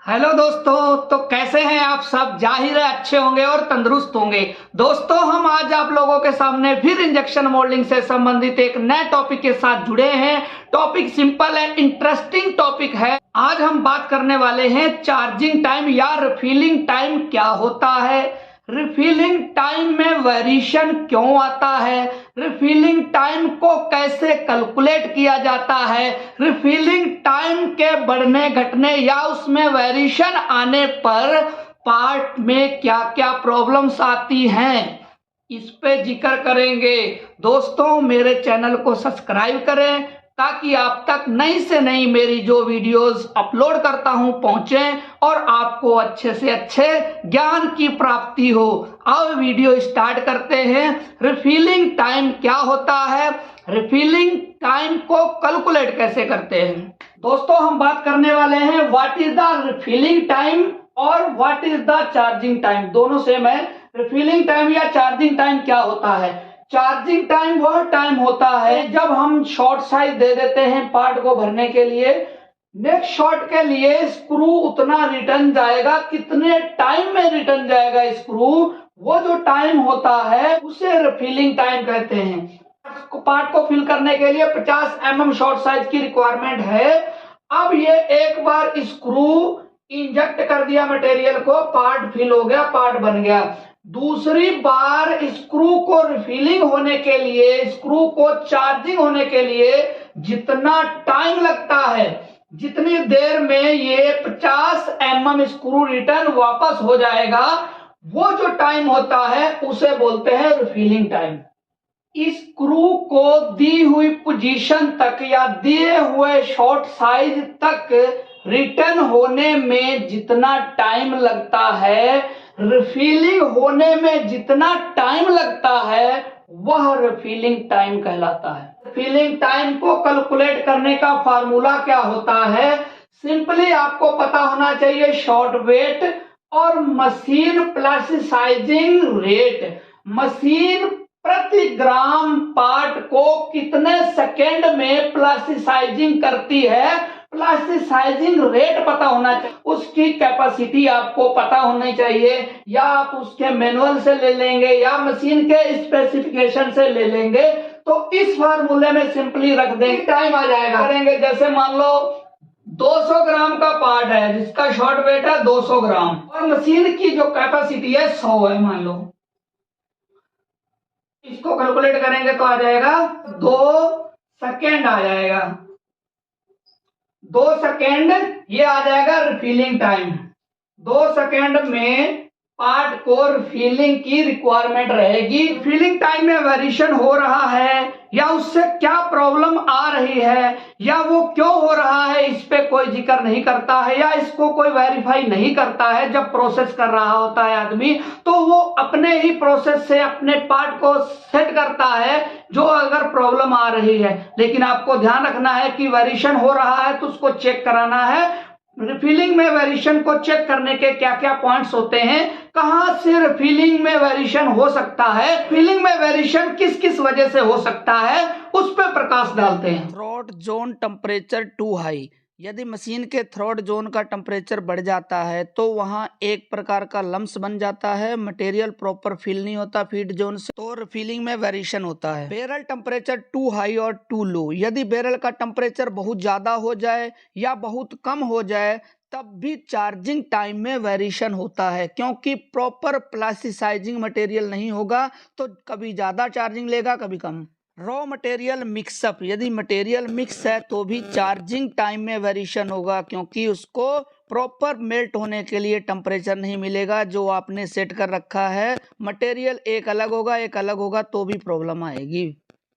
Hello दोस्तों, तो कैसे हैं आप सब। जाहिर है अच्छे होंगे और तंदुरुस्त होंगे। दोस्तों, हम आज आप लोगों के सामने फिर इंजेक्शन मोल्डिंग से संबंधित एक नए टॉपिक के साथ जुड़े हैं। टॉपिक सिंपल है, इंटरेस्टिंग टॉपिक है। आज हम बात करने वाले हैं चार्जिंग टाइम या रिफिलिंग टाइम क्या होता है, रिफिलिंग टाइम में वेरिएशन क्यों आता है, रिफिलिंग टाइम को कैसे कैलकुलेट किया जाता है, रिफिलिंग टाइम के बढ़ने घटने या उसमें वेरिएशन आने पर पार्ट में क्या क्या प्रॉब्लम्स आती हैं, इस पे जिक्र करेंगे। दोस्तों, मेरे चैनल को सब्सक्राइब करें ताकि आप तक नई से नई मेरी जो वीडियोस अपलोड करता हूं पहुंचे और आपको अच्छे से अच्छे ज्ञान की प्राप्ति हो। अब वीडियो स्टार्ट करते हैं। रिफिलिंग टाइम क्या होता है, रिफिलिंग टाइम को कैलकुलेट कैसे करते हैं। दोस्तों, हम बात करने वाले हैं what is the refilling time और what is the charging time. दोनों सेम है। रिफिलिंग टाइम या चार्जिंग टाइम क्या होता है। चार्जिंग टाइम वह टाइम होता है जब हम शॉर्ट साइज दे देते हैं पार्ट को भरने के लिए, नेक्स्ट शॉट के लिए स्क्रू उतना रिटर्न जाएगा, कितने टाइम में रिटर्न जाएगा स्क्रू, वो जो टाइम होता है उसे रिफिलिंग टाइम कहते हैं। पार्ट को फिल करने के लिए 50 mm शॉर्ट साइज की रिक्वायरमेंट है। अब ये एक बार स्क्रू इंजेक्ट कर दिया मटेरियल को, पार्ट फिल हो गया, पार्ट बन गया। दूसरी बार स्क्रू को रिफिलिंग होने के लिए, स्क्रू को चार्जिंग होने के लिए जितना टाइम लगता है, जितनी देर में ये 50 mm स्क्रू रिटर्न वापस हो जाएगा, वो जो टाइम होता है उसे बोलते हैं रिफिलिंग टाइम। स्क्रू को दी हुई पोजीशन तक या दिए हुए शॉर्ट साइज तक रिटर्न होने में जितना टाइम लगता है, रिफिलिंग होने में जितना टाइम लगता है, वह रिफिलिंग टाइम कहलाता है। रिफिलिंग टाइम को कैलकुलेट करने का फार्मूला क्या होता है, सिंपली आपको पता होना चाहिए शॉर्ट वेट और मशीन प्लास्टिसाइजिंग रेट। मशीन प्रति ग्राम पार्ट को कितने सेकेंड में प्लास्टिसाइजिंग करती है, प्लास्टिसाइजिंग रेट पता होना चाहिए। उसकी कैपेसिटी आपको पता होनी चाहिए, या आप उसके मैनुअल से ले लेंगे या मशीन के स्पेसिफिकेशन से ले लेंगे। तो इस फार्मूले में सिंपली रख देंगे, टाइम आ जाएगा। करेंगे जैसे मान लो 200 ग्राम का पार्ट है जिसका शॉर्ट वेट है 200 ग्राम और मशीन की जो कैपेसिटी है 100 है मान लो। इसको कैलकुलेट करेंगे तो आ जाएगा 2 सेकेंड आ जाएगा। 2 सेकेंड ये आ जाएगा रिफिलिंग टाइम। 2 सेकेंड में पार्ट को रिफिलिंग की रिक्वायरमेंट रहेगी। रिफिलिंग टाइम में वेरिएशन हो रहा है या उससे क्या प्रॉब्लम आ रही है या वो क्यों हो रहा है, इस पे कोई जिक्र नहीं करता है या इसको कोई वेरीफाई नहीं करता है। जब प्रोसेस कर रहा होता है आदमी तो वो अपने ही प्रोसेस से अपने पार्ट को सेट करता है जो अगर प्रॉब्लम आ रही है। लेकिन आपको ध्यान रखना है कि वेरिएशन हो रहा है तो उसको चेक कराना है। रिफिलिंग में वेरिएशन को चेक करने के क्या क्या पॉइंट्स होते हैं, कहां से रिफिलिंग में वेरिएशन हो सकता है, रिफिलिंग में वेरिएशन किस किस वजह से हो सकता है, उस पर प्रकाश डालते हैं। Throat zone temperature too high. यदि मशीन के थ्रॉट जोन का टेम्परेचर बढ़ जाता है तो वहां एक प्रकार का लम्स बन जाता है, मटेरियल प्रॉपर फिल नहीं होता फीड जोन से, तो रिफिलिंग में वेरिएशन होता है। बैरल टेम्परेचर टू हाई और टू लो। यदि बैरल का टेम्परेचर बहुत ज्यादा हो जाए या बहुत कम हो जाए तब भी चार्जिंग टाइम में वेरिएशन होता है, क्योंकि प्रॉपर प्लास्टिसाइजिंग मटेरियल नहीं होगा तो कभी ज्यादा चार्जिंग लेगा कभी कम। Raw material mixup. यदि मटेरियल मिक्स है तो भी चार्जिंग टाइम में वेरिएशन होगा, क्योंकि उसको प्रॉपर मेल्ट होने के लिए टेम्परेचर नहीं मिलेगा जो आपने सेट कर रखा है। मटेरियल एक अलग होगा तो भी प्रॉब्लम आएगी।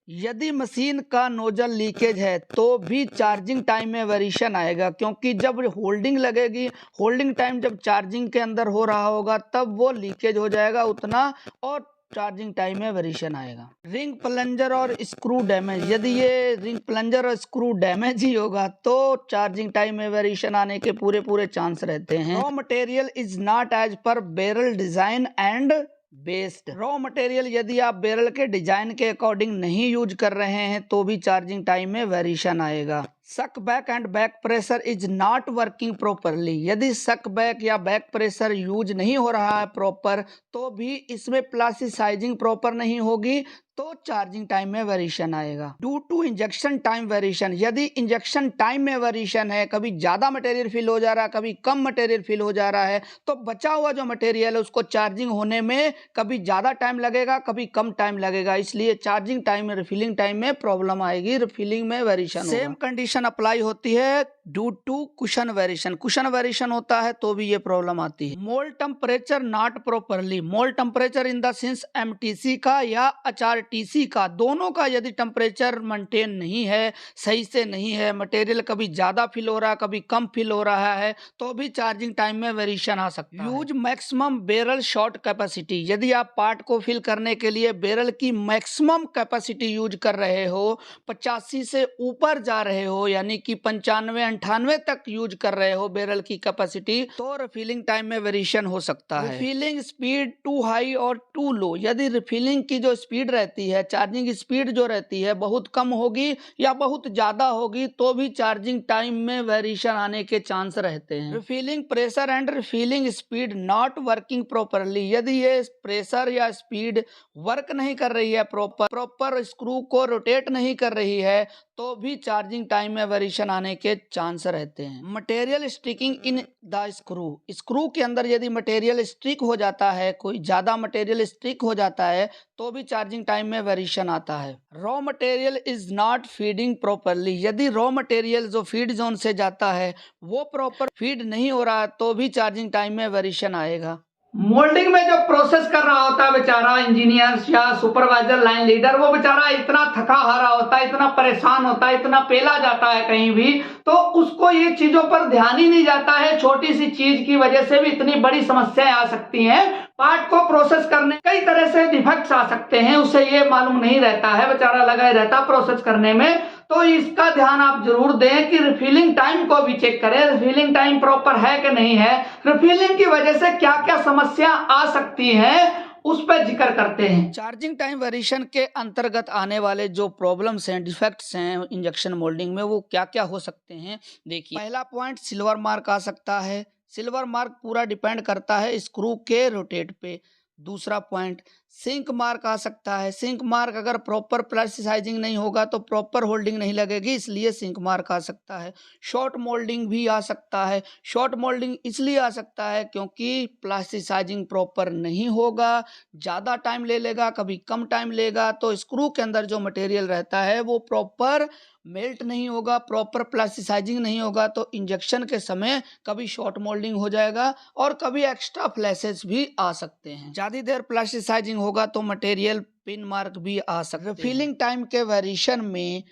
यदि मशीन का नोजल लीकेज है तो भी चार्जिंग टाइम में वेरिएशन आएगा, क्योंकि जब होल्डिंग लगेगी, होल्डिंग टाइम जब चार्जिंग के अंदर हो रहा होगा तब वो लीकेज हो जाएगा उतना और चार्जिंग टाइम में वेरिएशन आएगा। रिंग प्लंजर और स्क्रू डैमेज। यदि ये रिंग प्लंजर और स्क्रू डैमेज ही होगा तो चार्जिंग टाइम में वेरिएशन आने के पूरे चांस रहते हैं। Raw material is not as per barrel design and based. Raw material यदि आप बैरल के डिजाइन के अकॉर्डिंग नहीं यूज कर रहे हैं तो भी चार्जिंग टाइम में वेरिएशन आएगा। सक back and back pressure is not working properly. यदि सक बैक या बैक प्रेशर यूज नहीं हो रहा है प्रॉपर, तो भी इसमें प्लास्टिसाइजिंग प्रॉपर नहीं होगी, तो चार्जिंग टाइम में वेरिएशन आएगा। Due to injection time variation, यदि इंजेक्शन टाइम में वेरिएशन है, कभी ज्यादा मटेरियल फिल हो जा रहा है, कभी कम मटेरियल फिल हो जा रहा है, तो बचा हुआ जो मटेरियल है उसको चार्जिंग होने में कभी ज्यादा टाइम लगेगा, कभी कम टाइम लगेगा। इसलिए चार्जिंग टाइम में, रिफिलिंग टाइम में प्रॉब्लम आएगी, रिफिलिंग में वेरिएशन। सेम कंडीशन अप्लाई होती है due to cushion variation. Cushion variation होता है तो भी ये प्रॉब्लम आती है। Mould temperature not properly, mould temperature in the sense MTC का या एचआरटीसी का, दोनों का यदि टेम्परेचर मेंटेन नहीं है, सही से नहीं है, मटेरियल कभी ज्यादा फिल हो रहा है, कभी कम फिल हो रहा है, तो भी चार्जिंग टाइम में वेरिएशन आ सकता है। Use maximum barrel short capacity, यदि आप पार्ट को फिल करने के लिए बैरल की मैक्सिमम कैपेसिटी यूज कर रहे हो, 85 से ऊपर जा रहे हो, यानी कि 95-98 तक यूज कर रहे हो बैरल की कैपेसिटी, तो रिफिलिंग टाइम में वेरिएशन हो सकता है। रिफिलिंग स्पीड टू हाई और टू लो, यदि रिफिलिंग की जो स्पीड रहती है, चार्जिंग स्पीड जो रहती है बहुत कम होगी या बहुत ज्यादा होगी, तो भी चार्जिंग टाइम में वेरिएशन आने के चांस रहते हैं। Refilling pressure and refilling speed not working properly, यदि ये प्रेशर या स्पीड वर्क नहीं कर रही है, प्रॉपर स्क्रू को रोटेट नहीं कर रही है, तो भी चार्जिंग टाइम में वेरिएशन आने के चांस रहते हैं। Material sticking in the screw, screw के अंदर यदि मटेरियल स्टिक हो जाता है, कोई ज्यादा मटेरियल स्टिक हो जाता है, तो भी चार्जिंग टाइम में वेरिएशन आता है। Raw material is not feeding properly, यदि रॉ मटेरियल जो फीड जोन से जाता है वो प्रॉपर फीड नहीं हो रहा, तो भी चार्जिंग टाइम में वेरिएशन आएगा। मोल्डिंग में जो प्रोसेस कर रहा होता है बेचारा इंजीनियर या सुपरवाइजर, लाइन लीडर, वो बेचारा इतना थका हारा होता है, इतना परेशान होता है, इतना पेला जाता है कहीं भी, तो उसको ये चीजों पर ध्यान ही नहीं जाता है। छोटी सी चीज की वजह से भी इतनी बड़ी समस्याएं आ सकती हैं। पार्ट को प्रोसेस करने कई तरह से डिफेक्ट्स आ सकते हैं, उसे ये मालूम नहीं रहता है, बेचारा लगा ही रहता प्रोसेस करने में। तो इसका ध्यान आप जरूर दें कि रिफिलिंग टाइम को भी चेक करें, रिफिलिंग टाइम प्रॉपर है कि नहीं है, रिफिलिंग की वजह से क्या क्या समस्या आ सकती हैं, उस पर जिक्र करते हैं। चार्जिंग टाइम वेरिएशन के अंतर्गत आने वाले जो प्रॉब्लम्स हैं, डिफेक्ट्स हैं इंजेक्शन मोल्डिंग में, वो क्या क्या हो सकते हैं देखिए। पहला पॉइंट, सिल्वर मार्क आ सकता है। सिल्वर मार्क पूरा डिपेंड करता है स्क्रू के रोटेट पे। दूसरा पॉइंट, सिंक मार्क आ सकता है। सिंक मार्क अगर प्रॉपर प्लास्टिसाइजिंग नहीं होगा तो प्रॉपर होल्डिंग नहीं लगेगी, इसलिए सिंक मार्क आ सकता है। शॉर्ट मोल्डिंग भी आ सकता है। शॉर्ट मोल्डिंग इसलिए आ सकता है क्योंकि प्लास्टिसाइजिंग प्रॉपर नहीं होगा, ज़्यादा टाइम ले लेगा, कभी कम टाइम लेगा, तो स्क्रू के अंदर जो मटेरियल रहता है वो प्रॉपर मेल्ट नहीं होगा, प्रॉपर प्लास्टिसाइजिंग नहीं होगा, तो इंजेक्शन के समय कभी शॉर्ट मोल्डिंग हो जाएगा और कभी एक्स्ट्रा फ्लैशेस भी आ सकते हैं। ज़्यादा देर प्लास्टिसाइजिंग होगा तो मटेरियल पिन मार्क भी आ सकते हैं। रिफिलिंग टाइम के वेरिएशन में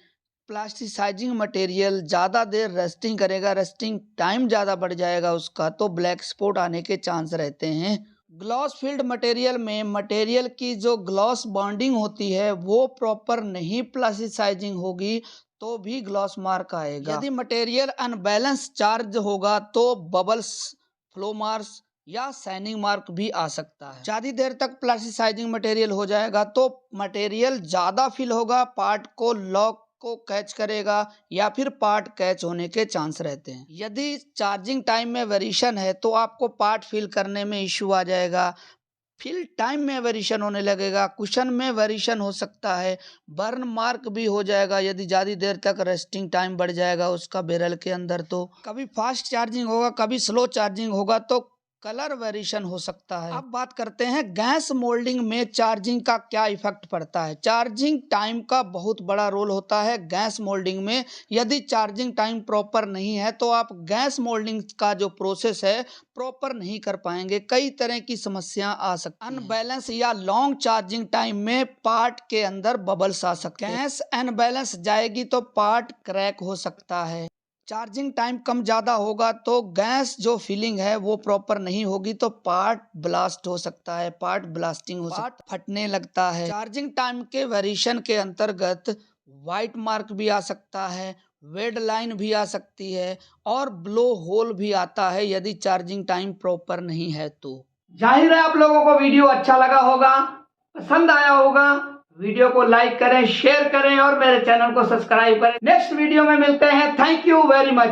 प्लास्टिसाइजिंग मटेरियल ज़्यादा देर रेस्टिंग करेगा, रेस्टिंग टाइम ज़्यादा बढ़ जाएगा उसका, तो ब्लैक स्पॉट आने के चांस रहते हैं। ग्लॉस फील्ड मटेरियल में मटेरियल की जो ग्लॉस बॉन्डिंग होती है वो प्रॉपर नहीं प्लास्टिसाइजिंग होगी, तो भी ग्लॉस मार्क आएगा। यदि मटेरियल अनबैलेंस चार्ज होगा तो बबल्स, फ्लो मार्क्स या शाइनिंग मार्क भी आ सकता है। ज्यादा देर तक प्लास्टिसाइजिंग मटेरियल हो जाएगा तो मटेरियल ज्यादा फिल होगा, पार्ट को लॉक को कैच करेगा या फिर पार्ट कैच होने के चांस रहते हैं। यदि चार्जिंग टाइम में वेरिएशन है तो आपको पार्ट फिल करने में इश्यू आ जाएगा, फिल टाइम में वेरिएशन होने लगेगा, कुशन में वेरिएशन हो सकता है, बर्न मार्क भी हो जाएगा यदि ज़्यादा देर तक रेस्टिंग टाइम बढ़ जाएगा उसका बैरल के अंदर। तो कभी फास्ट चार्जिंग होगा, कभी स्लो चार्जिंग होगा, तो कलर वेरिएशन हो सकता है। अब बात करते हैं गैस मोल्डिंग में चार्जिंग का क्या इफेक्ट पड़ता है। चार्जिंग टाइम का बहुत बड़ा रोल होता है गैस मोल्डिंग में। यदि चार्जिंग टाइम प्रॉपर नहीं है तो आप गैस मोल्डिंग का जो प्रोसेस है प्रॉपर नहीं कर पाएंगे, कई तरह की समस्या आ सकती है। अनबैलेंस या लॉन्ग चार्जिंग टाइम में पार्ट के अंदर बबल्स आ सकते हैं। गैस अनबैलेंस जाएगी तो पार्ट क्रैक हो सकता है। चार्जिंग टाइम कम ज़्यादा होगा तो गैस जो फिलिंग है वो प्रॉपर नहीं होगी तो पार्ट ब्लास्ट हो सकता है, पार्ट ब्लास्टिंग हो सकता है, पार्ट फटने लगता है। चार्जिंग टाइम के वेरिएशन के अंतर्गत वाइट मार्क भी आ सकता है, वेड लाइन भी आ सकती है और ब्लो होल भी आता है यदि चार्जिंग टाइम प्रॉपर नहीं है तो। जाहिर है आप लोगों को वीडियो अच्छा लगा होगा, पसंद आया होगा। वीडियो को लाइक करें, शेयर करें और मेरे चैनल को सब्सक्राइब करें। नेक्स्ट वीडियो में मिलते हैं। Thank you very much.